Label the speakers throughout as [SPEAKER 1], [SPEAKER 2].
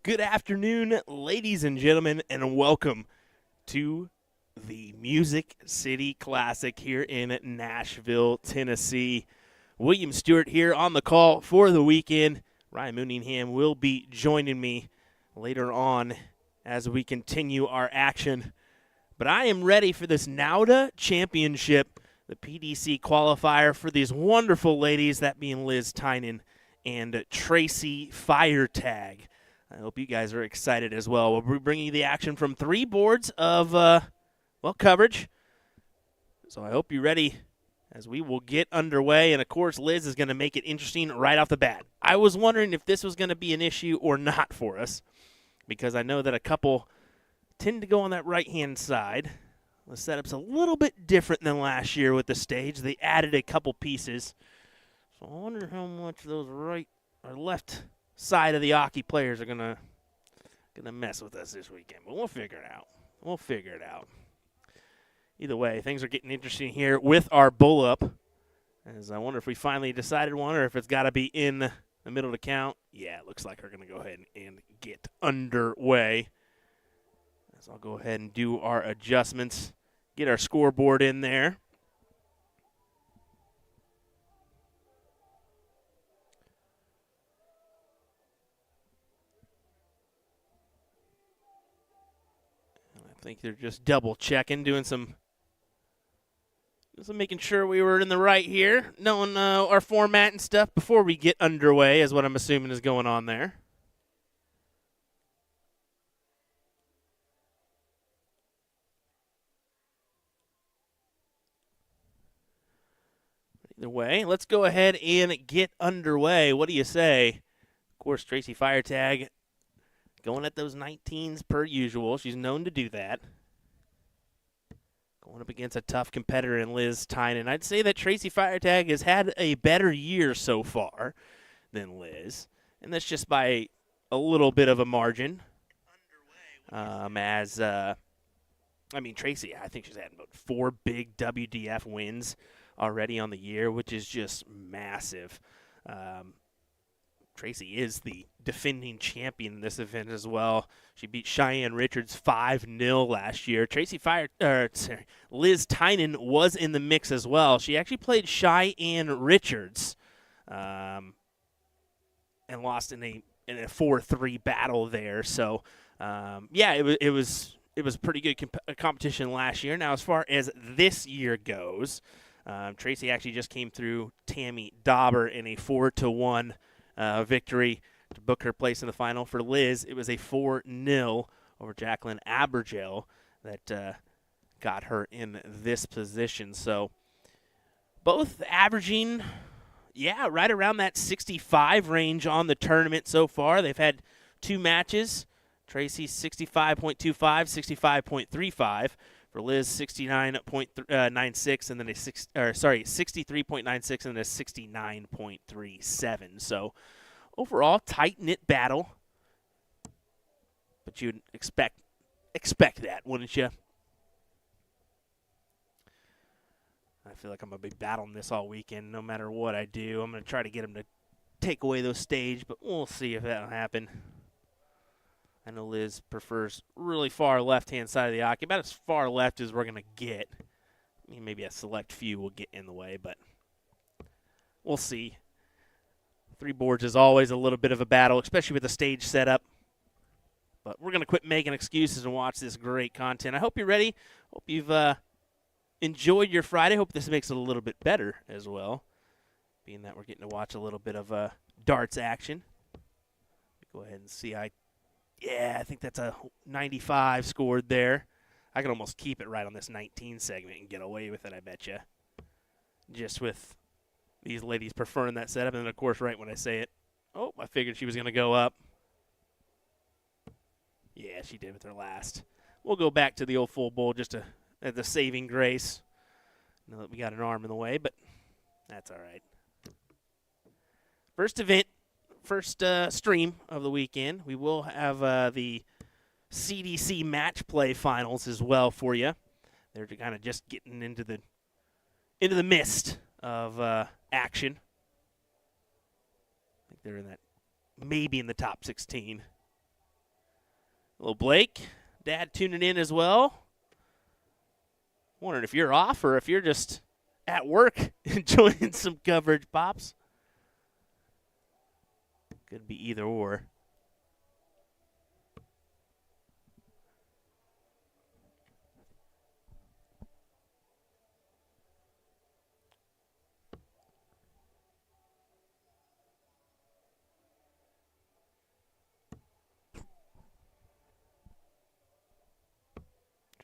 [SPEAKER 1] good afternoon, ladies and gentlemen, and welcome to the Music City Classic here in Nashville, Tennessee. William Stewart here on the call for the weekend. Ryan Mooningham will be joining me later on as we continue our action. But I am ready for this NAWDA Championship, the PDC qualifier for these wonderful ladies, that being Liz Tynan and Tracy Firetag. I hope you guys are excited as well. We'll be bringing you the action from 3 boards of, coverage. So I hope you're ready as we will get underway. And, of course, Liz is going to make it interesting right off the bat. I was wondering if this was going to be an issue or not for us, because I know that a couple tend to go on that right-hand side. The setup's a little bit different than last year with the stage. They added a couple pieces. So I wonder how much those right or left side of the hockey players are gonna mess with us this weekend. But we'll figure it out. Either way, things are getting interesting here with our bull-up. As I wonder if we finally decided one or if it's got to be in the middle of the count. Yeah, it looks like we're going to go ahead and get underway. So I'll go ahead and do our adjustments, get our scoreboard in there. I think they're just double checking, doing some making sure we were in the right here, knowing our format and stuff before we get underway is what I'm assuming is going on there. Either way, let's go ahead and get underway. What do you say? Of course, Tracy Firetag going at those 19s per usual. She's known to do that. Going up against a tough competitor in Liz Tynan. I'd say that Tracy Firetag has had a better year so far than Liz, and that's just by a little bit of a margin. Tracy, I think she's had about 4 big WDF wins already on the year, which is just massive. Tracy is the defending champion in this event as well. She beat Cheyenne Richards 5-0 last year. Liz Tynan was in the mix as well. She actually played Cheyenne Richards and lost in a 4-3 battle there. So, it was pretty good competition last year. Now, as far as this year goes, Tracy actually just came through Tammy Dauber in a 4-1 victory to book her place in the final. For Liz, it was a 4-0 over Jacqueline Abergel that got her in this position. So both averaging, right around that 65 range on the tournament so far. They've had 2 matches. Tracy 65.25, 65.35. For Liz, 69.96 and then 63.96 and then a 69.37. So overall, tight-knit battle. But you'd expect that, wouldn't you? I feel like I'm going to be battling this all weekend no matter what I do. I'm going to try to get them to take away those stage, but we'll see if that'll happen. I know Liz prefers really far left-hand side of the hockey, about as far left as we're going to get. I mean, maybe a select few will get in the way, but we'll see. 3 boards is always a little bit of a battle, especially with the stage setup. But we're going to quit making excuses and watch this great content. I hope you're ready. Hope you've enjoyed your Friday. Hope this makes it a little bit better as well, being that we're getting to watch a little bit of darts action. Go ahead and see. I think that's a 95 scored there. I can almost keep it right on this 19 segment and get away with it, I bet you. Just with these ladies preferring that setup. And then, of course, right when I say it, I figured she was going to go up. Yeah, she did with her last. We'll go back to the old full bowl just as a saving grace. Know that we got an arm in the way, but that's all right. First event. First stream of the weekend. We will have the CDC match play finals as well for you. They're kind of just getting into the mist of action. I think they're maybe in the top 16. Little Blake, Dad tuning in as well. Wondering if you're off or if you're just at work enjoying some coverage, Pops. Could be either or.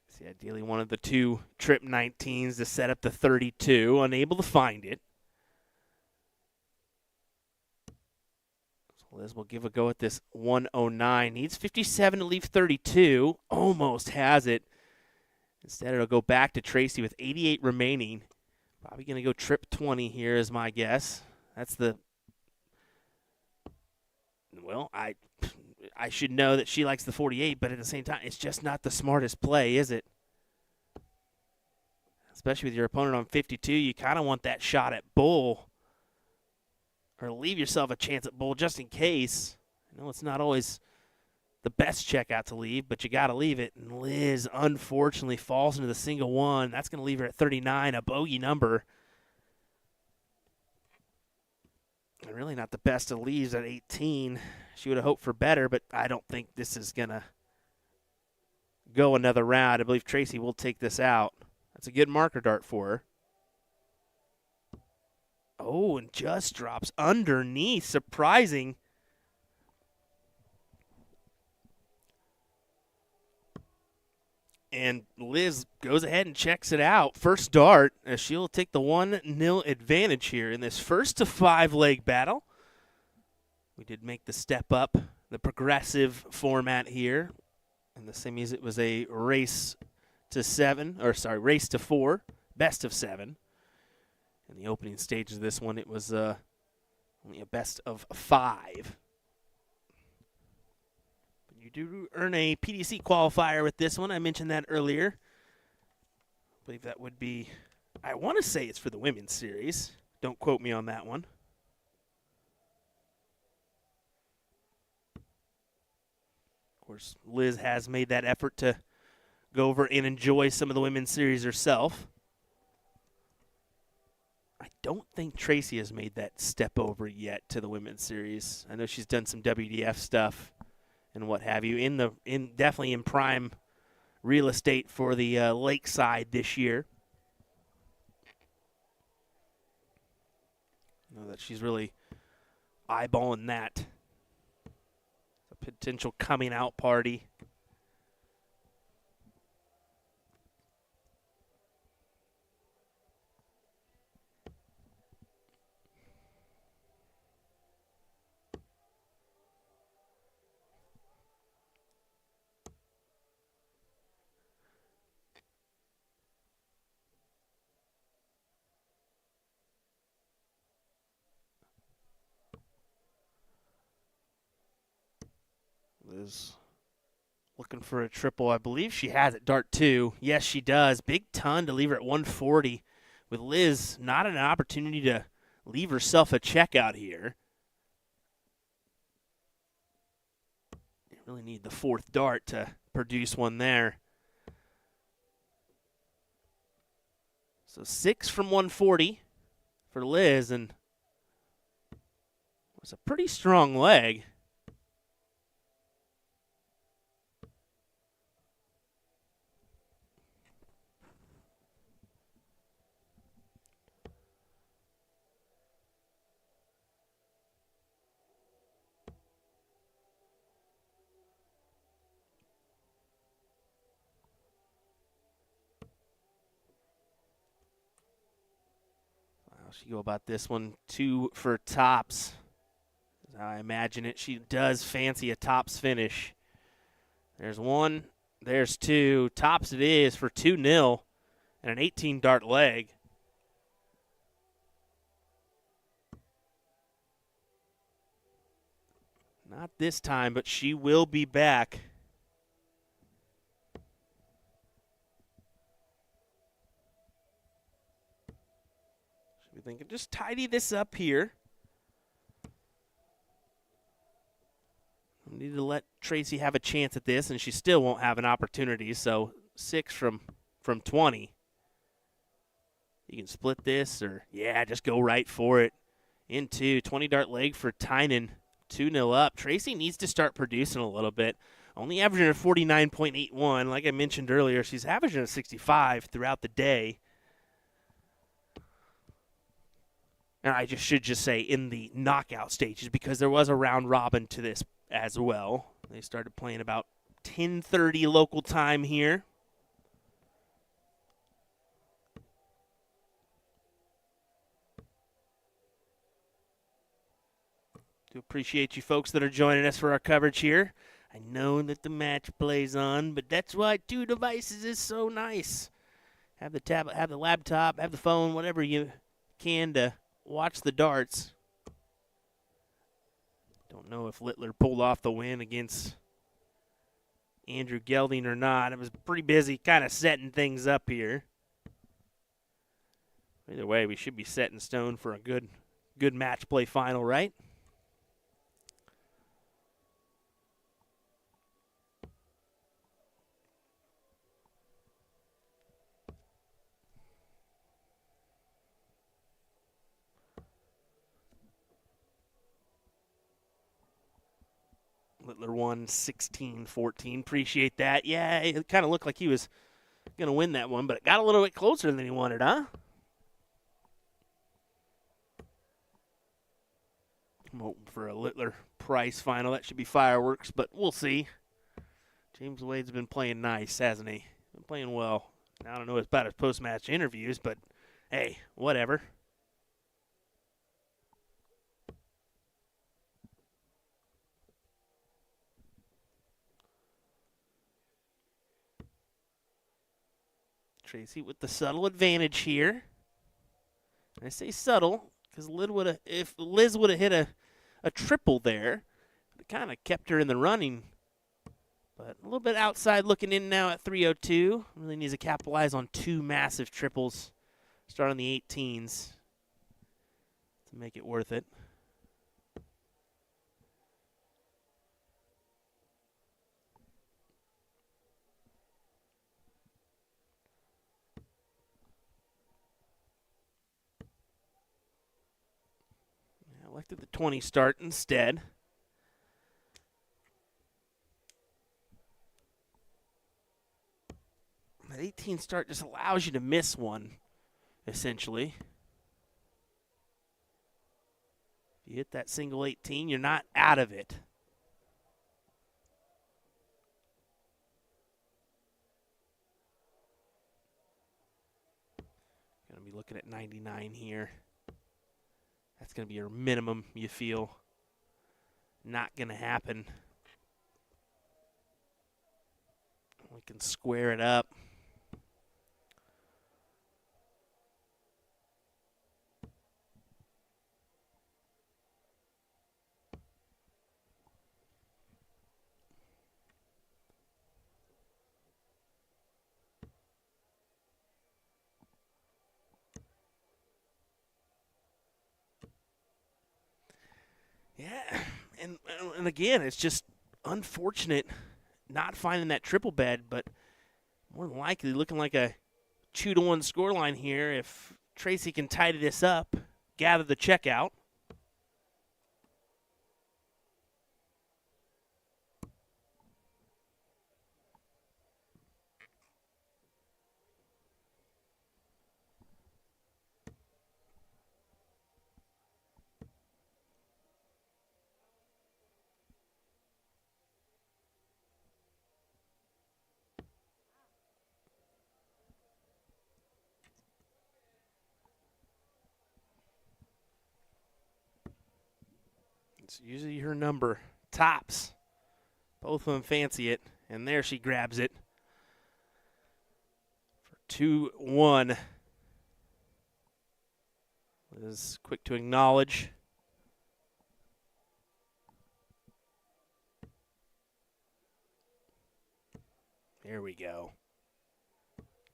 [SPEAKER 1] See, ideally one of the two trip 19s to set up the 32. Unable to find it. So Liz will give a go at this 109. Needs 57 to leave 32. Almost has it. Instead, it'll go back to Tracy with 88 remaining. Probably going to go trip 20 here is my guess. That's the... Well, I should know that she likes the 48, but at the same time, it's just not the smartest play, is it? Especially with your opponent on 52, you kind of want that shot at bull. Or leave yourself a chance at bull just in case. I know it's not always the best checkout to leave, but you got to leave it. And Liz, unfortunately, falls into the single one. That's going to leave her at 39, a bogey number. And really not the best of leaves at 18. She would have hoped for better, but I don't think this is going to go another round. I believe Tracy will take this out. That's a good marker dart for her. Oh, and just drops underneath. Surprising. And Liz goes ahead and checks it out. First dart, as she'll take the 1-0 advantage here in this first to 5 leg battle. We did make the step up, the progressive format here. In the semis, it was a race to 4, best of 7. In the opening stages of this one, it was only a best of 5. You do earn a PDC qualifier with this one. I mentioned that earlier. I believe that would be, I want to say it's for the women's series. Don't quote me on that one. Of course, Liz has made that effort to go over and enjoy some of the women's series herself. I don't think Tracy has made that step over yet to the women's series. I know she's done some WDF stuff and what have you, definitely in prime real estate for the Lakeside this year. I know that she's really eyeballing that. A potential coming out party. Liz looking for a triple. I believe she has it. Dart 2. Yes, she does. Big ton to leave her at 140. With Liz not an opportunity to leave herself a checkout here. You really need the 4th dart to produce one there. So 6 from 140 for Liz, and it was a pretty strong leg. How she go about this one? 2 for tops. As I imagine it. She does fancy a tops finish. There's 1. There's 2. Tops it is for 2-0 and an 18 dart leg. Not this time, but she will be back. Should be thinking, just tidy this up here. Need to let Tracy have a chance at this, and she still won't have an opportunity. So 6 from 20. You can split this, or yeah, just go right for it. Into 20 dart leg for Tynan. 2-0 up. Tracy needs to start producing a little bit. Only averaging a 49.81. Like I mentioned earlier, she's averaging a 65 throughout the day. And I should just say in the knockout stages, because there was a round robin to this as well. They started playing about 10:30 local time here. Do appreciate you folks that are joining us for our coverage here. I know that the match plays on, but that's why 2 devices is so nice. Have the tablet, have the laptop, have the phone, whatever you can to watch the darts. Don't know if Littler pulled off the win against Andrew Gelding or not. It was pretty busy kind of setting things up here. Either way, we should be set in stone for a good match play final, right? Littler won 16-14. Appreciate that. Yeah, it kind of looked like he was going to win that one, but it got a little bit closer than he wanted, huh? I'm hoping for a Littler-Price final. That should be fireworks, but we'll see. James Wade's been playing nice, hasn't he? Been playing well. I don't know about his post-match interviews, but hey, whatever. Tracy with the subtle advantage here. I say subtle because if Liz would have hit a triple there, it kind of kept her in the running. But a little bit outside looking in now at 302. Really needs to capitalize on 2 massive triples. Start on the 18s to make it worth it. Elected the 20 start instead. That 18 start just allows you to miss one, essentially. If you hit that single 18, you're not out of it. Going to be looking at 99 here. That's going to be your minimum, you feel. Not going to happen. We can square it up. Yeah, and again, it's just unfortunate not finding that triple bed, but more than likely looking like a 2-1 scoreline here if Tracy can tidy this up, gather the check out. It's usually her number. Tops. Both of them fancy it. And there she grabs it for 2-1. Is quick to acknowledge. There we go.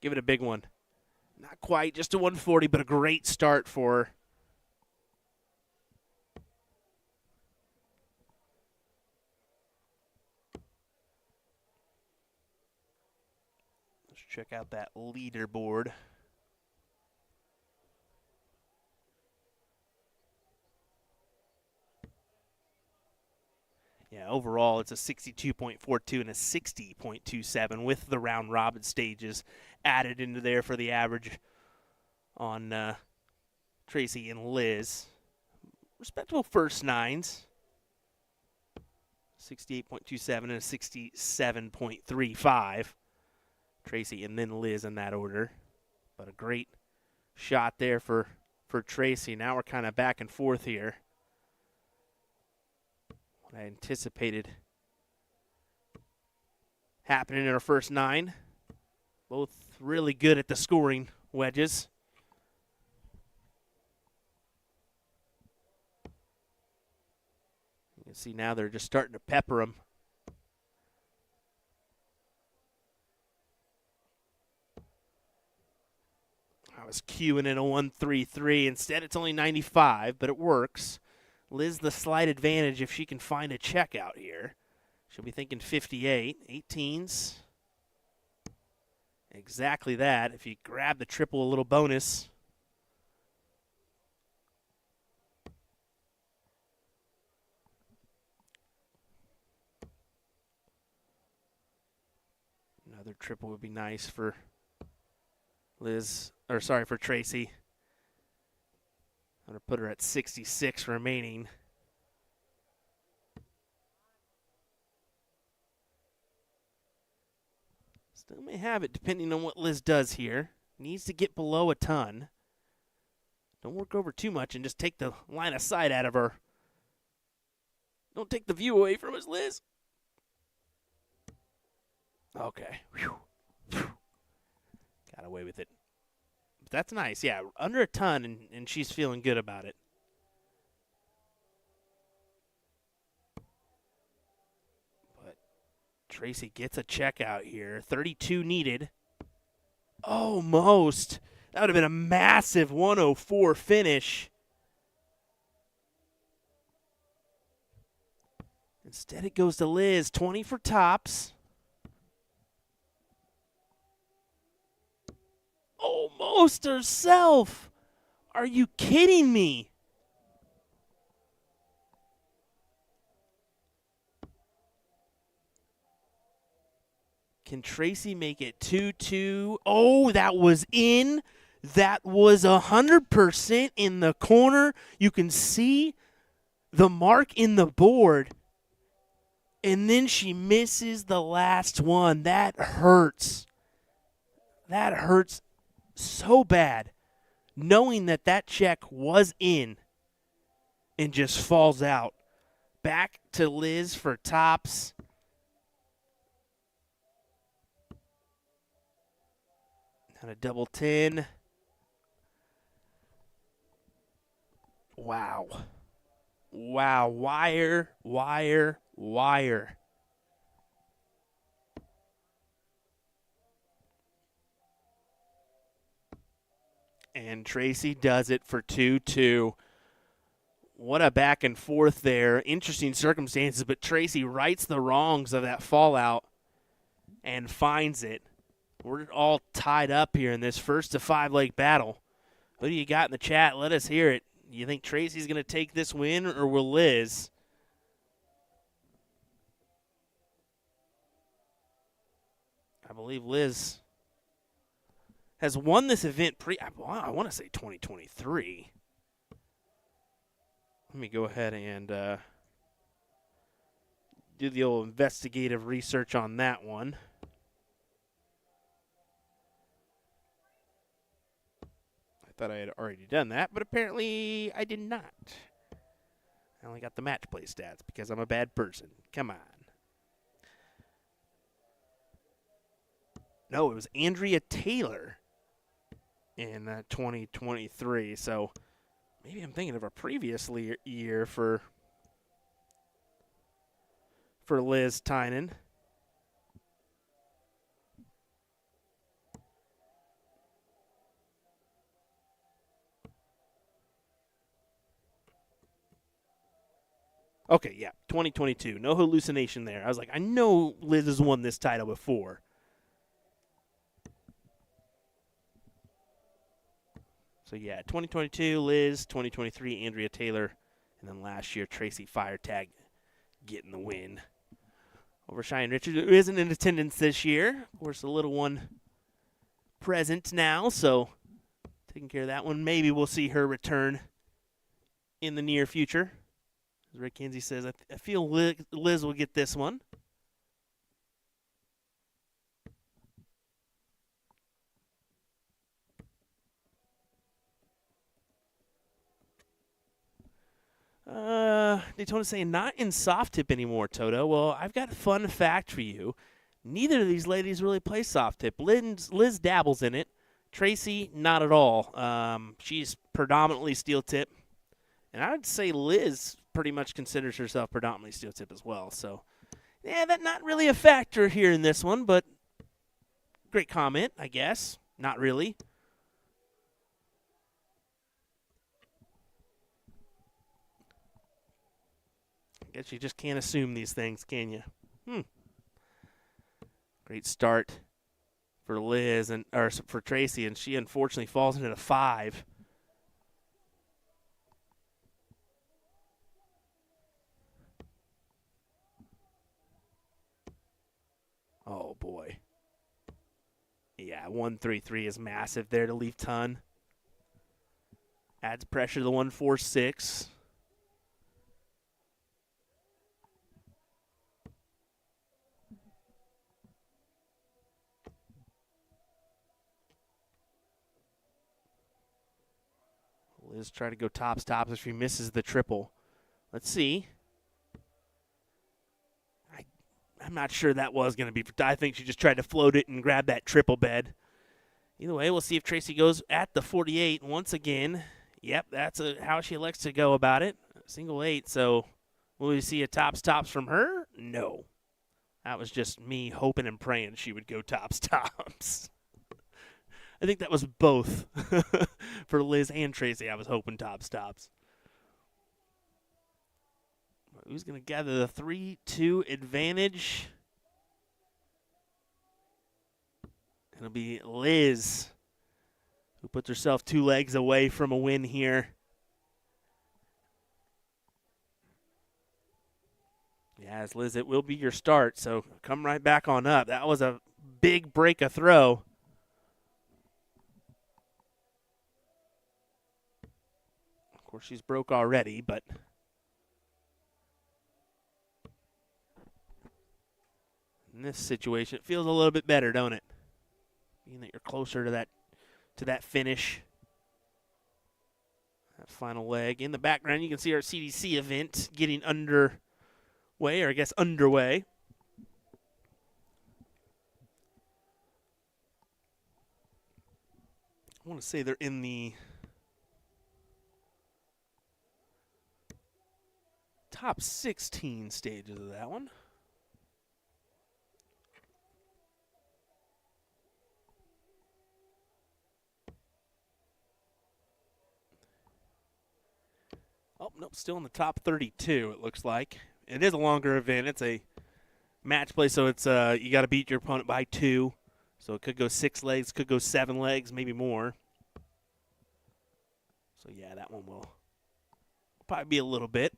[SPEAKER 1] Give it a big one. Not quite, just a 140, but a great start for her. Check out that leaderboard. Yeah, overall it's a 62.42 and a 60.27 with the round robin stages added into there for the average on Tracy and Liz. Respectable first nines. 68.27 and a 67.35. Tracy and then Liz in that order. But a great shot there for Tracy. Now we're kind of back and forth here. What I anticipated happening in our first nine. Both really good at the scoring wedges. You can see now they're just starting to pepper them. I was queuing in a 1-3-3. Instead, it's only 95, but it works. Liz, the slight advantage if she can find a check out here. She'll be thinking 58. 18s. Exactly that. If you grab the triple, a little bonus. Another triple would be nice for Liz, or sorry, for Tracy. I'm going to put her at 66 remaining. Still may have it depending on what Liz does here. Needs to get below a ton. Don't work over too much and just take the line of sight out of her. Don't take the view away from us, Liz. Okay. Whew. Got away with it. But that's nice. Yeah, under a ton, and she's feeling good about it. But Tracy gets a check out here. 32 needed. Almost. That would have been a massive 104 finish. Instead, it goes to Liz. 20 for tops. Almost herself. Are you kidding me? Can Tracy make it 2-2? Oh, that was in. That was 100% in the corner. You can see the mark in the board. And then she misses the last one. That hurts. That hurts so bad, knowing that that check was in and just falls out. Back to Liz for tops. And a double 10. Wow. Wow. Wire, wire, wire. And Tracy does it for 2-2. What a back and forth there. Interesting circumstances, but Tracy rights the wrongs of that fallout and finds it. We're all tied up here in this first to 5-leg battle. Who do you got in the chat? Let us hear it. You think Tracy's going to take this win, or will Liz? I believe Liz has won this event I want to say 2023. Let me go ahead and do the old investigative research on that one. I thought I had already done that, but apparently I did not. I only got the match play stats because I'm a bad person. Come on. No, it was Andrea Taylor in 2023. So maybe I'm thinking of a previous year for Liz Tynan. Okay, yeah, 2022. No hallucination there. I was like, I know Liz has won this title before. So, yeah, 2022, Liz. 2023, Andrea Taylor. And then last year, Tracy Firetag getting the win over Cheyenne Richards, who isn't in attendance this year. Of course, the little one present now, so taking care of that one. Maybe we'll see her return in the near future. As Rick Kinsey says, I feel Liz will get this one. Daytona saying not in soft tip anymore, Toto. Well, I've got a fun fact for you. Neither of these ladies really play soft tip. Liz dabbles in it. Tracy, not at all. She's predominantly steel tip. And I would say Liz pretty much considers herself predominantly steel tip as well. So, yeah, that's not really a factor here in this one, but great comment, I guess. Not really. I guess you just can't assume these things, can you? Great start for Liz or for Tracy, and she unfortunately falls into the 5. Oh boy. Yeah, 133 is massive there to leave ton. Adds pressure to the 146. Liz try to go tops if she misses the triple. Let's see. I'm not sure that was going to be. I think she just tried to float it and grab that triple bed. Either way, we'll see if Tracy goes at the 48 once again. Yep, that's how she elects to go about it. Single 8. So will we see a tops from her? No. That was just me hoping and praying she would go tops. I think that was both for Liz and Tracy. I was hoping tops. Who's going to gather the 3-2 advantage? It'll be Liz, who puts herself 2 legs away from a win here. Yes, Liz, it will be your start, so come right back on up. That was a big break of throw. Of course, she's broke already, but in this situation, it feels a little bit better, don't it? Being that you're closer to that finish. That final leg. In the background, you can see our CDC event getting underway. I want to say they're in the top 16 stages of that one. Oh, nope, still in the top 32, it looks like. It is a longer event. It's a match play, so it's you got to beat your opponent by 2. So it could go 6 legs, could go 7 legs, maybe more. So, yeah, that one will probably be a little bit.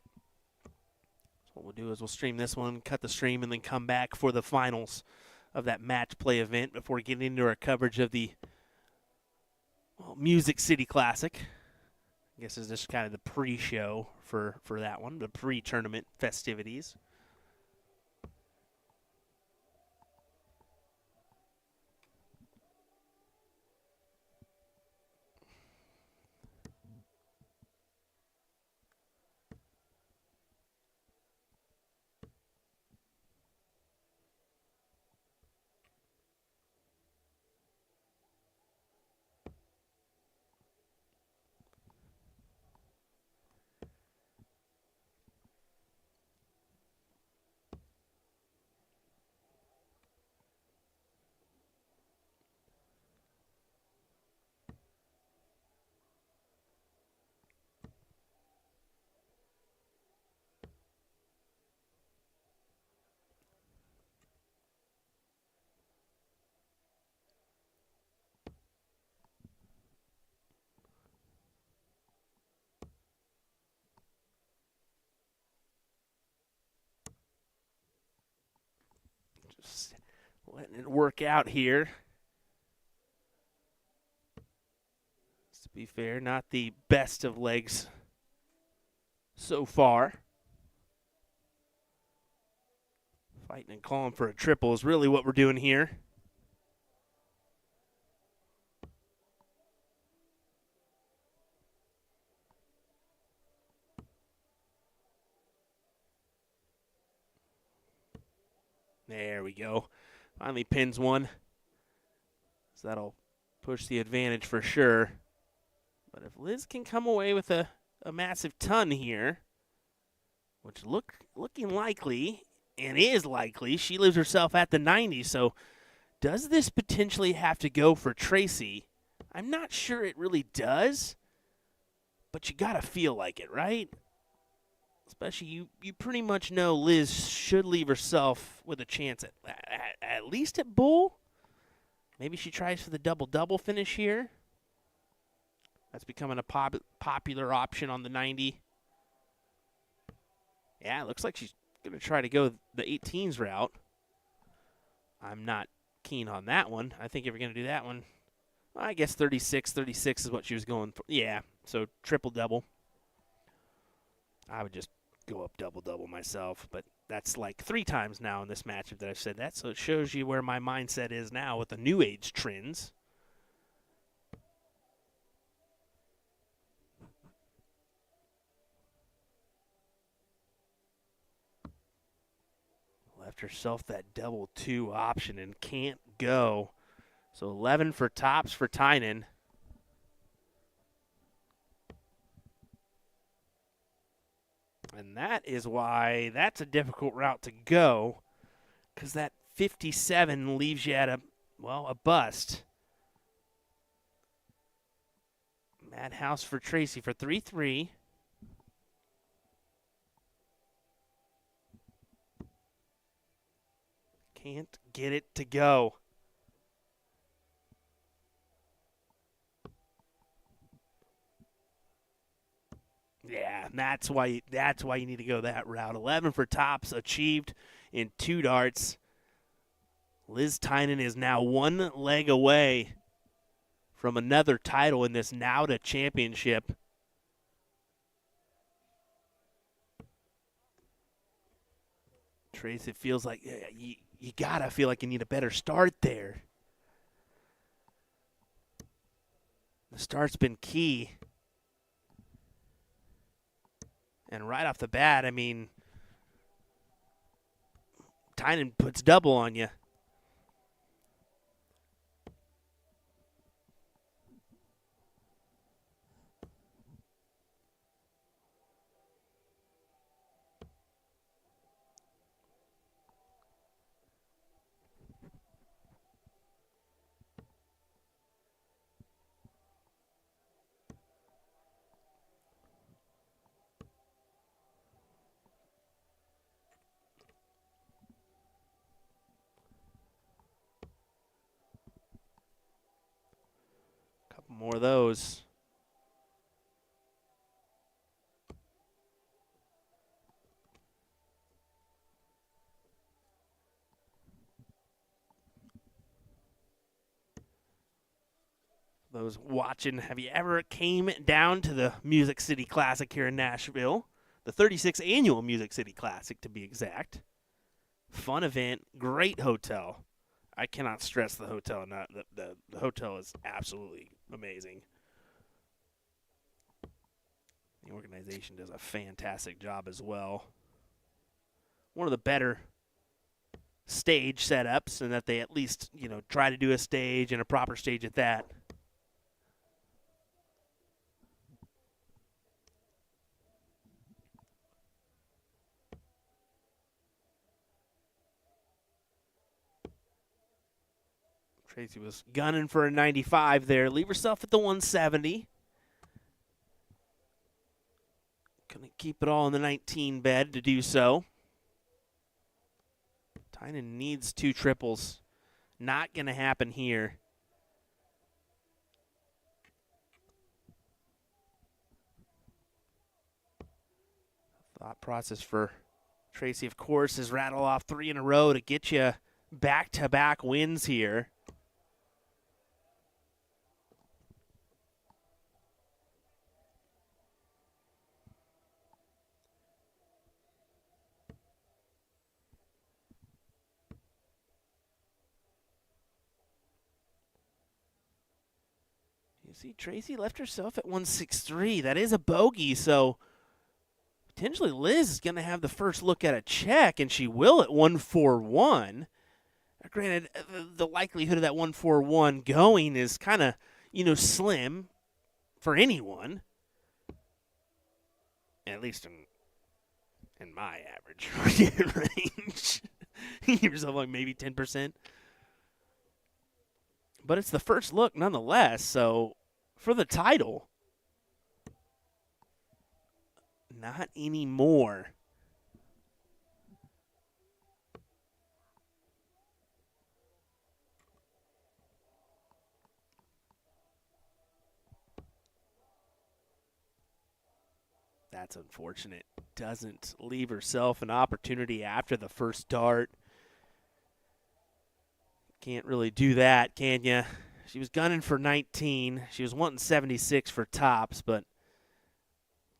[SPEAKER 1] So what we'll do is we'll stream this one, cut the stream, and then come back for the finals of that match play event before getting into our coverage of the Music City Classic. I guess is just kind of the pre-show for that one, the pre-tournament festivities. Just letting it work out here. To be fair, not the best of legs so far. Fighting and calling for a triple is really what we're doing here. There we go. Finally pins one. So that'll push the advantage for sure. But if Liz can come away with a massive ton here, which looking likely, and is likely, she leaves herself at the 90. So does this potentially have to go for Tracy? I'm not sure it really does, but you got to feel like it, right? Especially you pretty much know Liz should leave herself with a chance at least at bull. Maybe she tries for the double-double finish here. That's becoming a popular option on the 90. Yeah, it looks like she's going to try to go the 18s route. I'm not keen on that one. I think if you're going to do that one, well, I guess 36 is what she was going for. Yeah, so triple-double. I would just go up double-double myself, but that's like 3 times now in this matchup that I've said that, so it shows you where my mindset is now with the new age trends. Left herself that double 2 option and can't go. So 11 for tops for Tynan. And that is why that's a difficult route to go, because that 57 leaves you at a bust. Madhouse for Tracy for 3-3. Can't get it to go. Yeah, that's why you need to go that route. 11 for tops achieved in 2 darts. Liz Tynan is now 1 leg away from another title in this NAWDA championship. Trace, it feels like you gotta feel like you need a better start there. The start's been key. And right off the bat, I mean, Tynan puts double on you. Couple more of those. Those watching, have you ever came down to the Music City Classic here in Nashville? The 36th annual Music City Classic, to be exact. Fun event, great hotel. I cannot stress the hotel enough. The hotel is absolutely amazing. The organization does a fantastic job as well. One of the better stage setups, and that they at least, try to do a stage and a proper stage at that. Tracy was gunning for a 95 there. Leave herself at the 170. Couldn't keep it all in the 19 bed to do so. Tynan needs 2 triples. Not going to happen here. Thought process for Tracy, of course, is rattle off 3 in a row to get you back-to-back wins here. You see, Tracy left herself at 163. That is a bogey, so potentially Liz is going to have the first look at a check, and she will at 141. Granted, the likelihood of that 141 going is kind of, slim for anyone. At least in my average range. Give yourself like maybe 10%. But it's the first look nonetheless, so for the title, not anymore. That's unfortunate. Doesn't leave herself an opportunity after the first dart. Can't really do that, can you? She was gunning for 19. She was wanting 76 for tops, but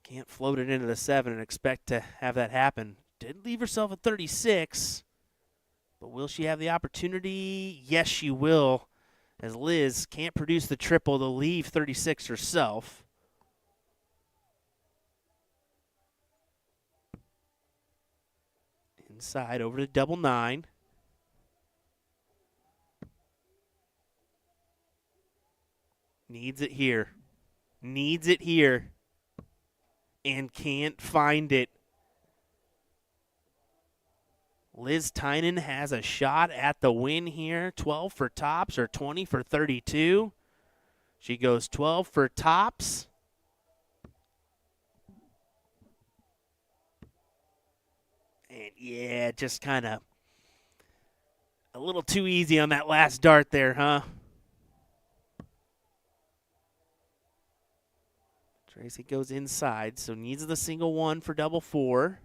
[SPEAKER 1] can't float it into the 7 and expect to have that happen. Did leave herself at 36, but will she have the opportunity? Yes, she will, as Liz can't produce the triple to leave 36 herself. Inside over to double 9. Needs it here. Needs it here. And can't find it. Liz Tynan has a shot at the win here. 12 for tops or 20 for 32. She goes 12 for tops. And yeah, just kind of a little too easy on that last dart there, huh? Tracy goes inside, so needs the single 1 for double 4.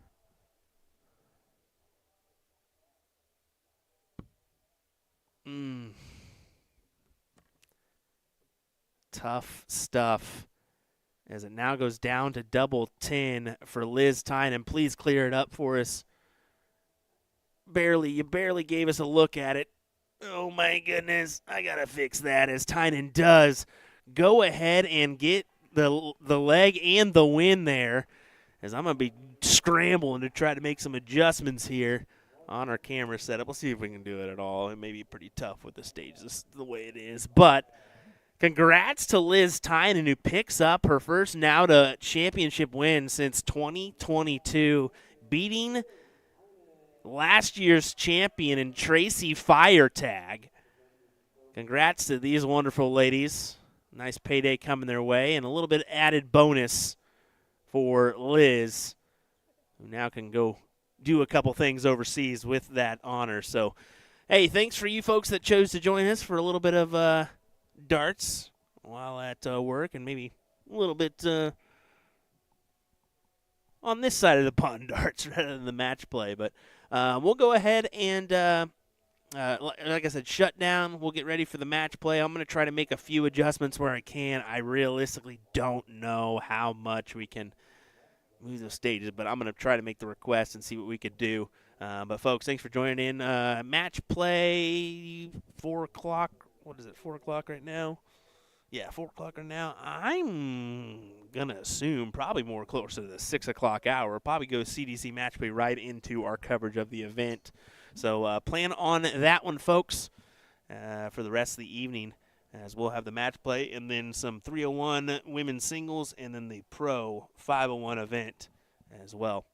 [SPEAKER 1] Tough stuff. As it now goes down to double 10 for Liz Tynan. Please clear it up for us. You barely gave us a look at it. Oh my goodness, I gotta fix that, as Tynan does go ahead and get the leg and the win there, as I'm going to be scrambling to try to make some adjustments here on our camera setup. We'll see if we can do it at all. It may be pretty tough with the stage the way it is. But congrats to Liz Tynan, who picks up her first NAWDA championship win since 2022, beating last year's champion in Tracy Firetag. Congrats to these wonderful ladies. Nice payday coming their way, and a little bit added bonus for Liz, who now can go do a couple things overseas with that honor. So, hey, thanks for you folks that chose to join us for a little bit of darts while at work, and maybe a little bit on this side of the pond darts rather than the match play. But we'll go ahead and like I said, shut down. We'll get ready for the match play. I'm going to try to make a few adjustments where I can. I realistically don't know how much we can move the stages, but I'm going to try to make the request and see what we could do. But, folks, thanks for joining in. Match play, 4 o'clock. What is it, 4 o'clock right now? Yeah, 4 o'clock right now. I'm going to assume probably more closer to the 6 o'clock hour. Probably go CDC match play right into our coverage of the event. So plan on that one, folks, for the rest of the evening, as we'll have the match play and then some 301 women's singles and then the pro 501 event as well.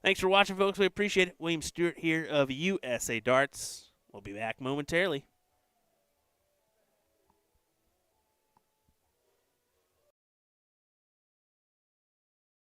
[SPEAKER 1] Thanks for watching, folks. We appreciate it. William Stewart here of USA Darts. We'll be back momentarily.